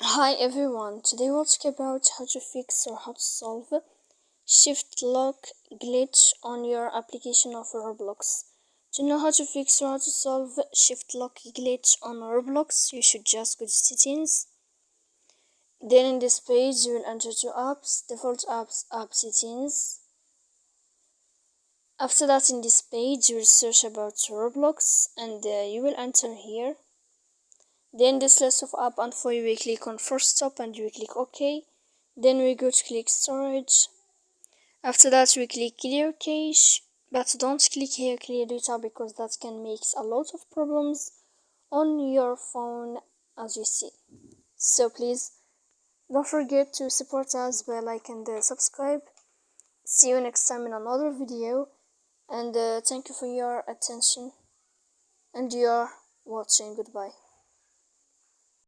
Hi everyone, today we'll talk about how to fix or how to solve shift lock glitch on your application of Roblox. To know how to fix or how to solve shift lock glitch on Roblox, you should just go to settings. Then in this page you will enter to apps, default apps, app settings. After that in this page you will search about Roblox and you will enter here. Then this list of app info you will click on force stop and you will click OK. Then we go to click storage. After that we click clear cache, but don't click here clear data because that can make a lot of problems on your phone as you see. So please don't forget to support us by like and subscribe. See you next time in another video, and thank you for your attention and your watching. Goodbye.